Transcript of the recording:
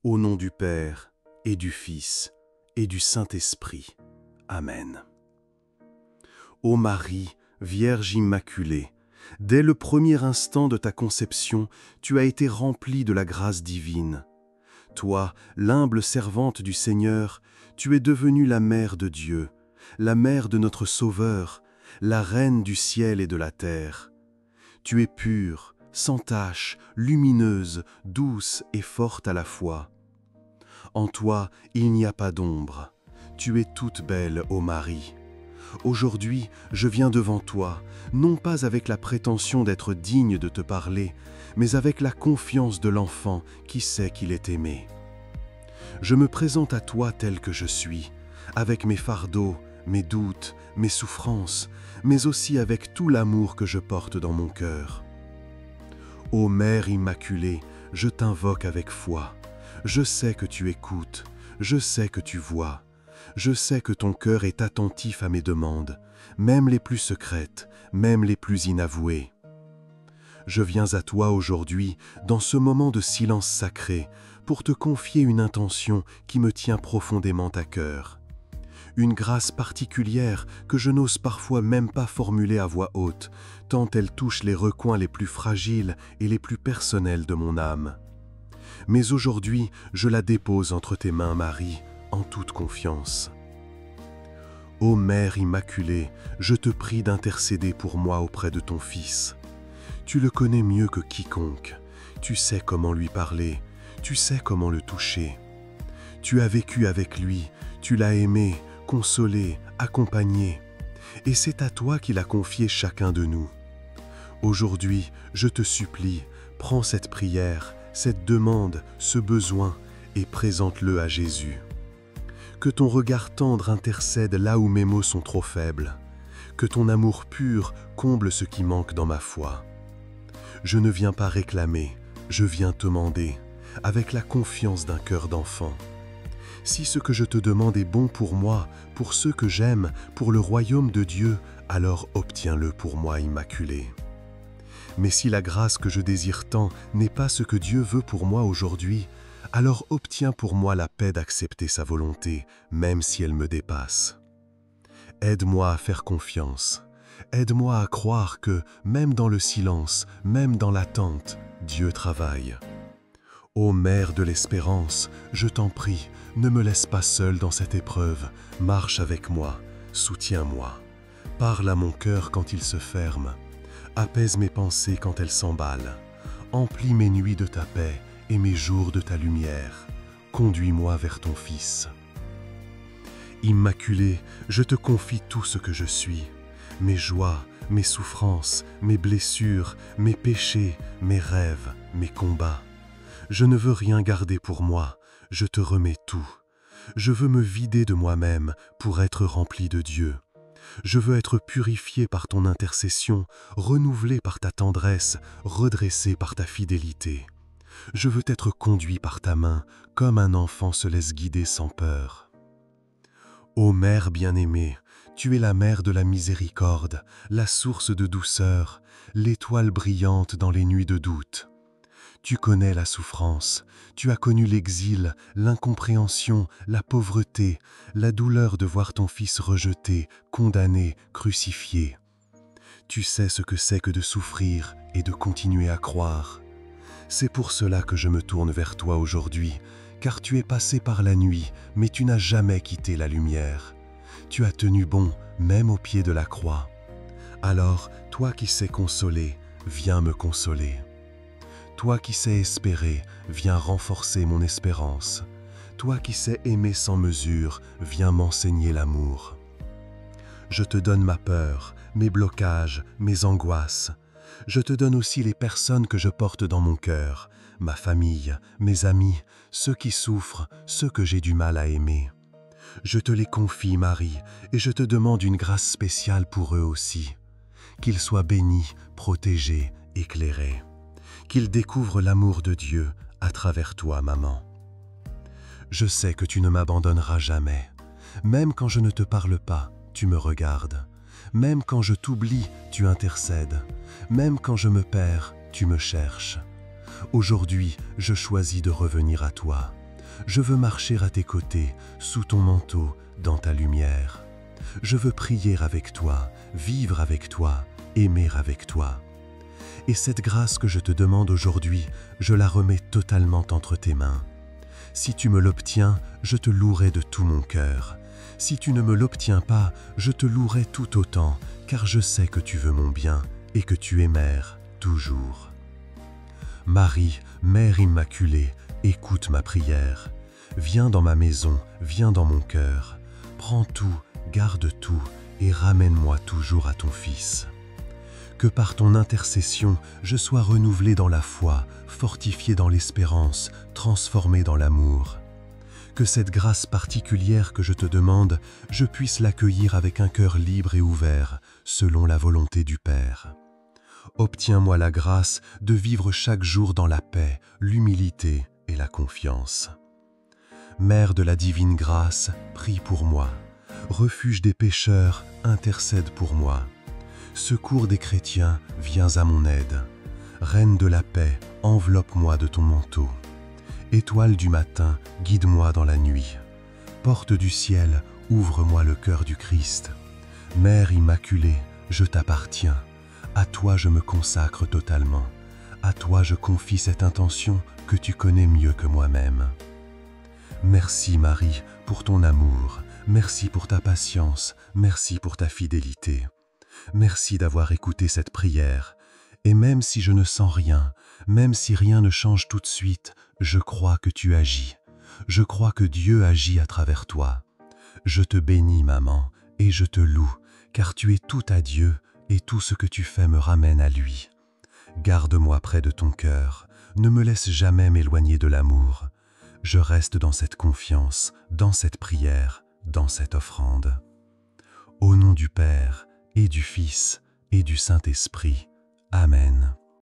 Au nom du Père, et du Fils, et du Saint-Esprit. Amen. Ô Marie, Vierge Immaculée, dès le premier instant de ta conception, tu as été remplie de la grâce divine. Toi, l'humble servante du Seigneur, tu es devenue la mère de Dieu, la mère de notre Sauveur, la reine du ciel et de la terre. Tu es pure, sans tache, lumineuse, douce et forte à la fois. En toi, il n'y a pas d'ombre. Tu es toute belle, ô Marie. Aujourd'hui, je viens devant toi, non pas avec la prétention d'être digne de te parler, mais avec la confiance de l'enfant qui sait qu'il est aimé. Je me présente à toi tel que je suis, avec mes fardeaux, mes doutes, mes souffrances, mais aussi avec tout l'amour que je porte dans mon cœur. Ô Mère Immaculée, je t'invoque avec foi. Je sais que tu écoutes, je sais que tu vois. Je sais que ton cœur est attentif à mes demandes, même les plus secrètes, même les plus inavouées. Je viens à toi aujourd'hui, dans ce moment de silence sacré, pour te confier une intention qui me tient profondément à cœur. Une grâce particulière que je n'ose parfois même pas formuler à voix haute, tant elle touche les recoins les plus fragiles et les plus personnels de mon âme. Mais aujourd'hui, je la dépose entre tes mains, Marie, en toute confiance. Ô Mère Immaculée, je te prie d'intercéder pour moi auprès de ton Fils. Tu le connais mieux que quiconque. Tu sais comment lui parler, tu sais comment le toucher. Tu as vécu avec lui, tu l'as aimé, consolé, accompagné. Et c'est à toi qu'il a confié chacun de nous. Aujourd'hui, je te supplie, prends cette prière, cette demande, ce besoin, et présente-le à Jésus. Que ton regard tendre intercède là où mes mots sont trop faibles. Que ton amour pur comble ce qui manque dans ma foi. Je ne viens pas réclamer, je viens te demander, avec la confiance d'un cœur d'enfant. Si ce que je te demande est bon pour moi, pour ceux que j'aime, pour le royaume de Dieu, alors obtiens-le pour moi, Immaculée. Mais si la grâce que je désire tant n'est pas ce que Dieu veut pour moi aujourd'hui, alors obtiens pour moi la paix d'accepter sa volonté, même si elle me dépasse. Aide-moi à faire confiance. Aide-moi à croire que, même dans le silence, même dans l'attente, Dieu travaille. Ô Mère de l'espérance, je t'en prie, ne me laisse pas seule dans cette épreuve. Marche avec moi, soutiens-moi. Parle à mon cœur quand il se ferme. Apaise mes pensées quand elles s'emballent. Emplis mes nuits de ta paix et mes jours de ta lumière. Conduis-moi vers ton Fils. Immaculée, je te confie tout ce que je suis. Mes joies, mes souffrances, mes blessures, mes péchés, mes rêves, mes combats. Je ne veux rien garder pour moi, je te remets tout. Je veux me vider de moi-même pour être rempli de Dieu. Je veux être purifié par ton intercession, renouvelé par ta tendresse, redressé par ta fidélité. Je veux être conduit par ta main, comme un enfant se laisse guider sans peur. Ô Mère bien-aimée, tu es la mère de la miséricorde, la source de douceur, l'étoile brillante dans les nuits de doute. Tu connais la souffrance, tu as connu l'exil, l'incompréhension, la pauvreté, la douleur de voir ton Fils rejeté, condamné, crucifié. Tu sais ce que c'est que de souffrir et de continuer à croire. C'est pour cela que je me tourne vers toi aujourd'hui, car tu es passé par la nuit, mais tu n'as jamais quitté la lumière. Tu as tenu bon, même au pied de la croix. Alors, toi qui sais consoler, viens me consoler. Toi qui sais espérer, viens renforcer mon espérance. Toi qui sais aimer sans mesure, viens m'enseigner l'amour. Je te donne ma peur, mes blocages, mes angoisses. Je te donne aussi les personnes que je porte dans mon cœur, ma famille, mes amis, ceux qui souffrent, ceux que j'ai du mal à aimer. Je te les confie, Marie, et je te demande une grâce spéciale pour eux aussi. Qu'ils soient bénis, protégés, éclairés. Qu'ils découvrent l'amour de Dieu à travers toi, maman. Je sais que tu ne m'abandonneras jamais. Même quand je ne te parle pas, tu me regardes. Même quand je t'oublie, tu intercèdes. Même quand je me perds, tu me cherches. Aujourd'hui, je choisis de revenir à toi. Je veux marcher à tes côtés, sous ton manteau, dans ta lumière. Je veux prier avec toi, vivre avec toi, aimer avec toi. Et cette grâce que je te demande aujourd'hui, je la remets totalement entre tes mains. Si tu me l'obtiens, je te louerai de tout mon cœur. Si tu ne me l'obtiens pas, je te louerai tout autant, car je sais que tu veux mon bien et que tu es mère, toujours. Marie, Mère Immaculée, écoute ma prière. Viens dans ma maison, viens dans mon cœur. Prends tout, garde tout et ramène-moi toujours à ton Fils. Que par ton intercession, je sois renouvelé dans la foi, fortifié dans l'espérance, transformé dans l'amour. Que cette grâce particulière que je te demande, je puisse l'accueillir avec un cœur libre et ouvert, selon la volonté du Père. Obtiens-moi la grâce de vivre chaque jour dans la paix, l'humilité et la confiance. Mère de la divine grâce, prie pour moi. Refuge des pécheurs, intercède pour moi. Secours des chrétiens, viens à mon aide. Reine de la paix, enveloppe-moi de ton manteau. Étoile du matin, guide-moi dans la nuit. Porte du ciel, ouvre-moi le cœur du Christ. Mère Immaculée, je t'appartiens. À toi je me consacre totalement. À toi je confie cette intention que tu connais mieux que moi-même. Merci Marie pour ton amour. Merci pour ta patience. Merci pour ta fidélité. Merci d'avoir écouté cette prière. Et même si je ne sens rien, même si rien ne change tout de suite, je crois que tu agis. Je crois que Dieu agit à travers toi. Je te bénis, maman, et je te loue, car tu es tout à Dieu, et tout ce que tu fais me ramène à lui. Garde-moi près de ton cœur, ne me laisse jamais m'éloigner de l'amour. Je reste dans cette confiance, dans cette prière, dans cette offrande. Au nom du Père, et du Fils, et du Saint-Esprit. Amen.